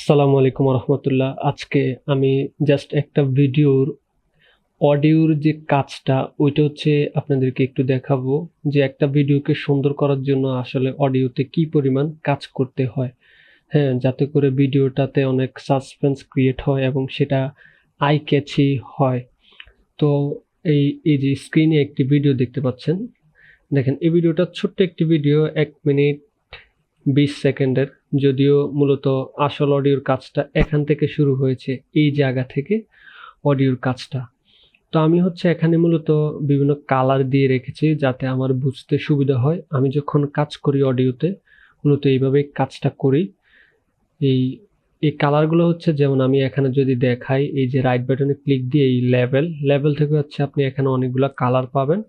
আসসালামু আলাইকুম রহমতুল্লাহ। আজকে আমি জাস্ট একটা অডিওর যে কাজটা ওইটা হচ্ছে আপনাদেরকে একটু দেখাবো, যে একটা ভিডিওকে সুন্দর করার জন্য আসলে অডিওতে কি পরিমাণ কাজ করতে হয়। হ্যাঁ, যাতে করে ভিডিওটাতে অনেক সাসপেন্স ক্রিয়েট হয় এবং সেটা আই ক্যাচি হয়। তো এই যে স্ক্রিনে একটি ভিডিও দেখতে পাচ্ছেন, দেখেন এই ভিডিওটা ছোট্ট একটি ভিডিও, 1 মিনিট 20 সেকেন্ডের। যদিও মূলত আসল অডিওর কাজটা এখান থেকে শুরু হয়েছে, এই জায়গা থেকে অডিওর কাজটা। তো আমি হচ্ছে এখানে মূলত বিভিন্ন কালার দিয়ে রেখেছি যাতে আমার বুঝতে সুবিধা হয়। আমি যখন কাজ করি অডিওতে মূলত এইভাবে কাজটা করি। এই এই কালারগুলো হচ্ছে, যেমন আমি এখানে যদি দেখাই, এই যে রাইট বাটনে ক্লিক দিয়ে এই লেভেল থেকে হচ্ছে আপনি এখানে অনেকগুলা কালার পাবেন।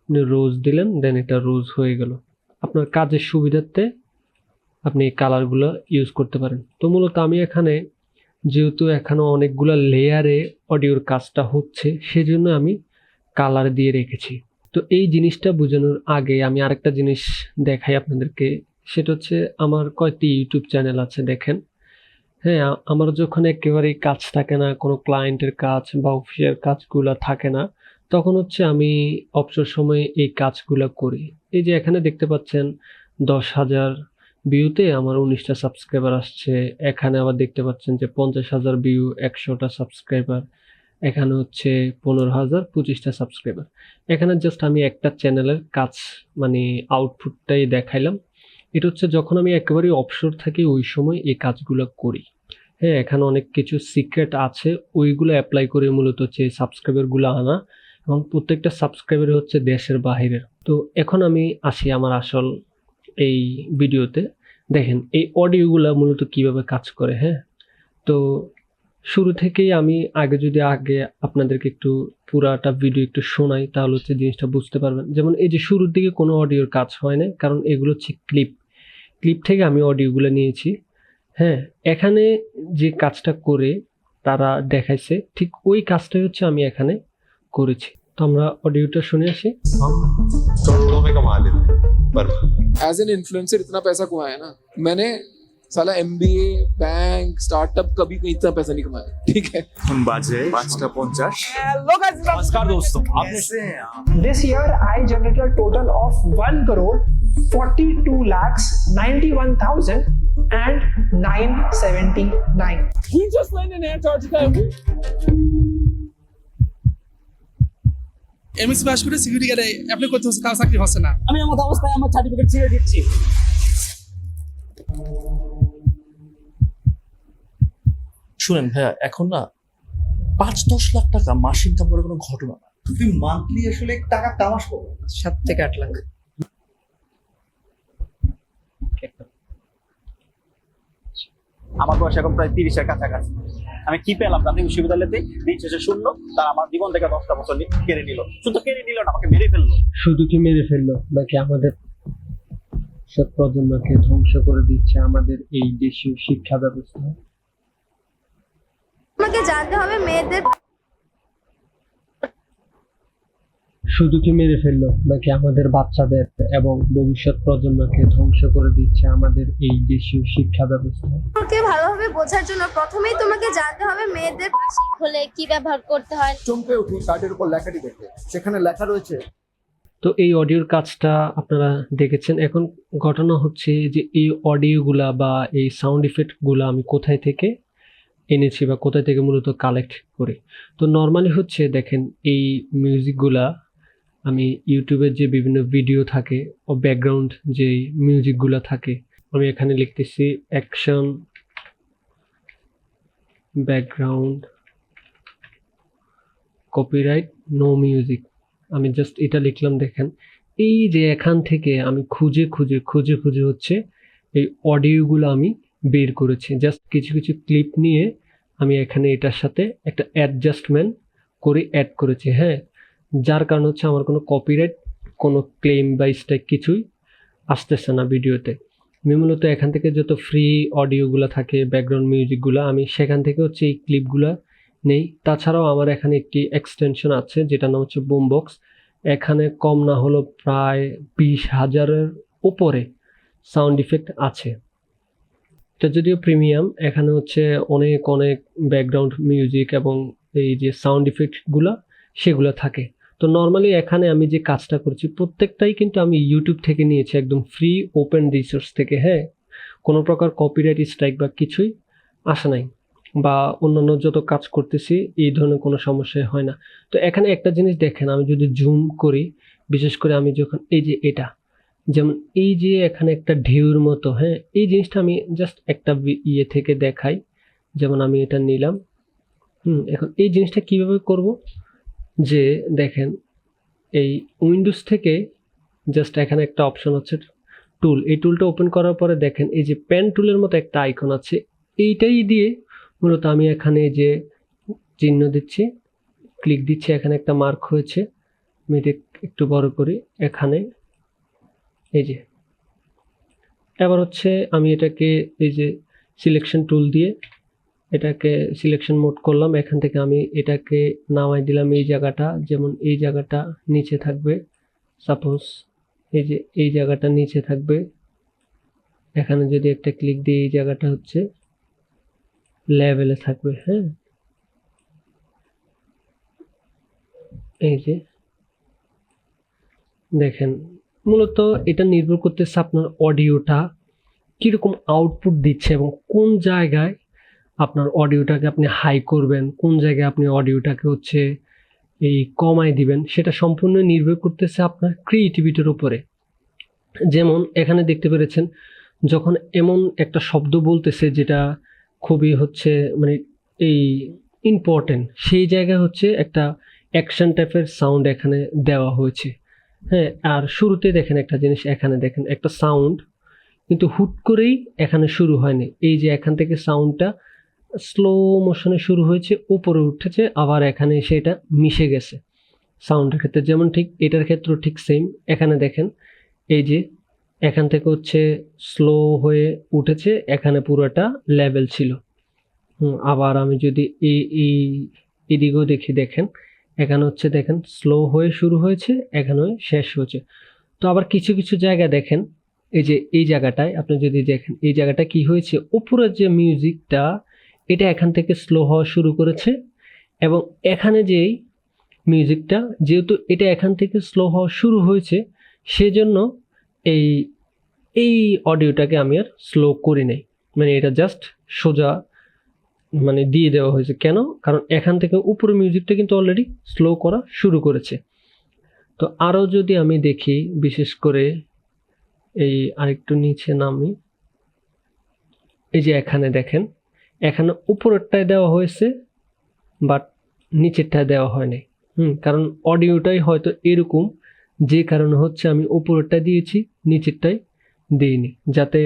আপনি রোজ দিলেন, দেন এটা রোজ হয়ে গেল। আপনার কাজের সুবিধার্থে আপনি এই কালারগুলো ইউজ করতে পারেন। তো মূলত আমি এখানে, যেহেতু এখানে অনেকগুলো লেয়ারে অডিওর কাজটা হচ্ছে, সেজন্য আমি কালার দিয়ে রেখেছি। তো এই জিনিসটা বোঝানোর আগে আমি আরেকটা জিনিস দেখাই আপনাদেরকে। সেটা হচ্ছে, আমার কয়েকটি ইউটিউব চ্যানেল আছে দেখেন। হ্যাঁ, আমার যখন একেবারেই কাজ থাকে না, কোনো ক্লায়েন্টের কাজ বা অফিসের কাজগুলো থাকে না, তখন হচ্ছে আমি অবসর সময়ে এই কাজগুলো করি। এই যে এখানে দেখতে পাচ্ছেন 10,000 ভিউতে আমার 19টা সাবস্ক্রাইবার আসছে। এখানে আবার দেখতে পাচ্ছেন যে 50,000 ভিউ, 100টা সাবস্ক্রাইবার। এখানে হচ্ছে 15,000, 25টা সাবস্ক্রাইবার। এখানে জাস্ট আমি একটা চ্যানেলের কাজ, মানে আউটপুটটাই দেখাইলাম। এটা হচ্ছে যখন আমি একেবারেই অবসর থাকি ওই সময় এই কাজগুলো করি। হ্যাঁ, এখানে অনেক কিছু সিক্রেট আছে, ওইগুলো অ্যাপ্লাই করে মূলত হচ্ছে এই সাবস্ক্রাইবারগুলো আনা, এবং প্রত্যেকটা সাবস্ক্রাইবার হচ্ছে দেশের বাহিরের। তো এখন আমি আসি আমার আসল এই ভিডিওতে। দেখেন এই অডিওগুলা মূলত কিভাবে কাজ করে। হ্যাঁ, তো শুরু থেকেই আমি আগে আপনাদেরকে একটু পুরাটা ভিডিও একটু শোনাই, তাহলে হচ্ছে জিনিসটা বুঝতে পারবেন। যেমন এই যে শুরুর দিকে কোনো অডিওর কাজ হয় না, কারণ এগুলো হচ্ছে ক্লিপ থেকে আমি অডিওগুলো নিয়েছি। হ্যাঁ, এখানে যে কাজটা করে তারা দেখাইছে, ঠিক ওই কাজটাই হচ্ছে আমি এখানে করেছি। তো আমরা অডিওটা শুনে আসি। हम करोड़ों में कमा लेते हैं पर एज एन इन्फ्लुएंसर इतना पैसा कमाया ना मैंने, साला एमबीए बैंक स्टार्टअप कभी कहीं इतना पैसा नहीं कमाया। ठीक है, बाजे 5:50। नमस्कार दोस्तों, कैसे हैं आप? this year I generated a total of 1 crore 42 lakhs 91,000 and 979. he just landed in Antarctica. MSc pass করে সিকিউরিটি গার্ডে অ্যাপ্লাই করতে হচ্ছে, তাও চাকরি হচ্ছে না। আমি এমন অবস্থায় আমার সার্টিফিকেট ছিঁড়ে দিচ্ছি। শুনেন ভাইয়া, এখন না 5-10 লাখ টাকা মাস ইনকাম করে কোনো ঘটনা না। তুই মান্থলি আসলে টাকা কামাস কত? 7 থেকে 8 লাখ। আমার বয়স এখন প্রায় 30-এর কাছাকাছি। আমি কি পেলাম প্রাথমিক বিশ্ববিদ্যালয়তে? দিন শেষে শূন্য। তার আমার জীবন থেকে 10টা বছর কেড়ে নিল। শুধু কেড়ে নিল না, আমাকে মেরে ফেললো। শুধু কি মেরে ফেললো, নাকি আমাদের সব প্রজন্মকে ধ্বংস করে দিচ্ছে আমাদের এই দেশীয় শিক্ষা ব্যবস্থা? আমাকে জানতে হবে মেয়েদের শুধু কি মেরে ফেললো, নাকি আমাদের বাচ্চাদের এবং ভবিষ্যৎ প্রজন্মকে ধ্বংস করে দিচ্ছে আমাদের এই দেশীয় শিক্ষা ব্যবস্থা? সম্পর্কে ভালোভাবে বোঝার জন্য প্রথমেই তোমাকে জানতে হবে মেয়েদের মাসিক হলে কি ব্যবহার করতে হয়। চমকে উঠি কার্ডের উপর লেখাটি দেখে, সেখানে লেখা রয়েছে। তো এই অডিওর কাজটা আপনারা দেখেছেন। এখন ঘটনা হচ্ছে যে এই অডিওগুলা বা এই সাউন্ড ইফেক্টগুলা আমি কোথায় থেকে এনেছি বা কোথায় থেকে মূলত কালেক্ট করি। তো নর্মালি হচ্ছে দেখেন, এই মিউজিকগুলা আমি ইউটিউবের যে বিভিন্ন ভিডিও থাকে ও ব্যাকগ্রাউন্ড যে মিউজিকগুলা থাকে, আমি এখানে লিখতেছি action background copyright no music. আমি জাস্ট এটা লিখলাম। দেখেন এই যে এখান থেকে আমি খুঁজে হচ্ছে এই অডিওগুলো আমি বের করেছি। জাস্ট কিছু ক্লিপ নিয়ে আমি এখানে এটার সাথে একটা অ্যাডজাস্টমেন্ট করে অ্যাড করেছি। হ্যাঁ, যার কারণ হচ্ছে আমার কোনো কপিরাইট, কোনো ক্লেম বা স্ট্রাইক কিছুই আসতেছে না ভিডিওতে। আমি মূলত এখান থেকে যত ফ্রি অডিওগুলো থাকে, ব্যাকগ্রাউন্ড মিউজিকগুলো, আমি সেখান থেকে হচ্ছে এই ক্লিপগুলো নেই। তাছাড়াও আমার এখানে একটি এক্সটেনশন আছে যেটার নাম হচ্ছে বুমবক্স। এখানে কম না হলো প্রায় 20,000-এর উপরে সাউন্ড ইফেক্ট আছে। এটা যদিও প্রিমিয়াম, এখানে হচ্ছে অনেক অনেক ব্যাকগ্রাউন্ড মিউজিক এবং এই যে সাউন্ড ইফেক্টগুলো সেগুলো থাকে। তো নর্মালি এখানে আমি যে কাজটা করছি প্রত্যেকটাই কিন্তু আমি ইউটিউব থেকে নিয়েছি, একদম ফ্রি ওপেন রিসোর্স থেকে। হ্যাঁ, কোনো প্রকার কপিরাইট স্ট্রাইক বা কিছুই আসে নাই, বা অন্যান্য যত কাজ করতেছি এই ধরনের কোনো সমস্যাই হয় না। তো এখানে একটা জিনিস দেখেন, আমি যদি জুম করি, বিশেষ করে আমি যখন এই যে এটা, যেমন এই যে এখানে একটা ঢেউর মতো, হ্যাঁ, এই জিনিসটা আমি জাস্ট একটা ইয়ে থেকে দেখাই। যেমন আমি এটা নিলাম, এখন এই জিনিসটা কিভাবে করব, যে দেখেন এই উইন্ডোজ থেকে জাস্ট এখানে একটা অপশন হচ্ছে টুল, এই টুলটা ওপেন করার পরে দেখেন এই যে পেন টুলের মতো একটা আইকন আছে, এইটাই দিয়ে মূলত আমি এখানে যে চিহ্ন দিচ্ছি, ক্লিক দিচ্ছি, এখানে একটা মার্ক হয়েছে, আমি এটা একটু বড় করি, এখানে এই যে এবার হচ্ছে আমি এটাকে এই যে সিলেকশন টুল দিয়ে এটাকে সিলেকশন মোড করলাম। এখান থেকে আমি এটাকে নামাই দিলাম এই জায়গাটা, যেমন এই জায়গাটা নিচে থাকবে, সাপোজ এই যে এই জায়গাটা নিচে থাকবে। এখানে যদি একটা ক্লিক দিই এই জায়গাটা হচ্ছে লেভেলে থাকবে। হ্যাঁ, এই যে দেখেন মূলত এটা নির্ভর করতেছে আপনার অডিওটা কীরকম আউটপুট দিচ্ছে এবং কোন জায়গায় আপনার অডিওটাকে আপনি হাই করবেন, কোন জায়গায় আপনি অডিওটাকে হচ্ছে এই কমাই দিবেন, সেটা সম্পূর্ণ নির্ভর করতেছে আপনার ক্রিয়েটিভিটির উপরে। যেমন এখানে দেখতে পেরেছেন, যখন এমন একটা শব্দ বলতেছে যেটা খুবই হচ্ছে মানে এই ইম্পর্টেন্ট, সেই জায়গায় হচ্ছে একটা অ্যাকশন টাইপের সাউন্ড এখানে দেওয়া হয়েছে। হ্যাঁ, আর শুরুতে দেখেন একটা জিনিস, এখানে দেখেন একটা সাউন্ড কিন্তু হুট করেই এখানে শুরু হয়নি, এই যে এখান থেকে সাউন্ডটা স্লো মোশনে শুরু হয়েছে, উপরে উঠেছে, আবার এখানে এসে এটা মিশে গেছে সাউন্ডের ক্ষেত্রে। যেমন ঠিক এটার ক্ষেত্রেও ঠিক সেম, এখানে দেখেন এই যে এখান থেকে হচ্ছে স্লো হয়ে উঠেছে, এখানে পুরোটা লেভেল ছিল। আবার আমি যদি এদিকেও দেখি, দেখেন এখানে হচ্ছে দেখেন স্লো হয়ে শুরু হয়েছে, এখানে শেষ হয়েছে। তো আবার কিছু কিছু জায়গা দেখেন এই যে এই জায়গাটায় আপনি যদি দেখেন এই জায়গাটা কি হয়েছে, উপরের যে মিউজিকটা এটা এখান থেকে স্লো হওয়া শুরু করেছে, এবং এখানে যেই মিউজিকটা যেহেতু এটা এখান থেকে স্লো হওয়া শুরু হয়েছে, সেজন্য এই অডিওটাকে আমি আর স্লো করি নাই, মানে এটা জাস্ট সোজা মানে দিয়ে দেওয়া হয়েছে। কেন? কারণ এখান থেকে উপরে মিউজিকটা কিন্তু অলরেডি স্লো করা শুরু করেছে। তো আরও যদি আমি দেখি, বিশেষ করে এই আরেকটু নিচে নামি, এই যে এখানে দেখেন এখানে উপরেরটায় দেওয়া হয়েছে বাট নিচেরটায় দেওয়া হয়নি। কারণ অডিওটাই হয়তো এরকম, যে কারণে হচ্ছে আমি উপরেরটা দিয়েছি, নিচেরটাই দিইনি, যাতে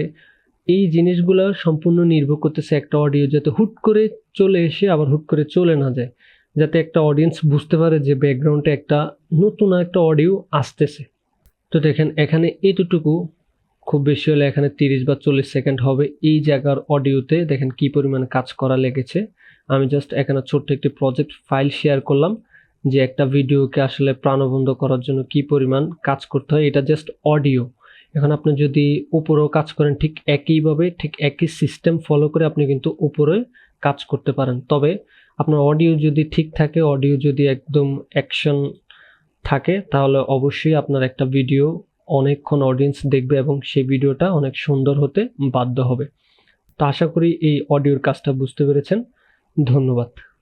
এই জিনিসগুলো সম্পূর্ণ নির্ভর করতেছে একটা অডিও যাতে হুট করে চলে এসে আবার হুট করে চলে না যায়, যাতে একটা অডিয়েন্স বুঝতে পারে যে ব্যাকগ্রাউন্ডে একটা নতুন একটা অডিও আসতেছে। তো দেখেন এখানে এতটুকু, খুব বেশি হলে এখানে 30 বা 40 সেকেন্ড হবে। এই জায়গার অডিওতে দেখেন কি পরিমাণ কাজ করা লেগেছে। আমি জাস্ট এখানে ছোট্ট একটি প্রজেক্ট ফাইল শেয়ার করলাম যে একটা ভিডিওকে আসলে প্রাণবন্ত করার জন্য কি পরিমাণ কাজ করতে হয়। এটা জাস্ট অডিও। এখন আপনি যদি উপরেও কাজ করেন ঠিক একইভাবে, ঠিক একই সিস্টেম ফলো করে আপনি কিন্তু উপরে কাজ করতে পারেন। তবে আপনার অডিও যদি ঠিক থাকে, অডিও যদি একদম অ্যাকশন থাকে, তাহলে অবশ্যই আপনার একটা ভিডিও অনেকক্ষণ অডিয়েন্স দেখবে এবং সেই ভিডিওটা অনেক সুন্দর হতে বাধ্য হবে। তো আশা করি এই অডিওর কাজটা বুঝতে পেরেছেন। ধন্যবাদ।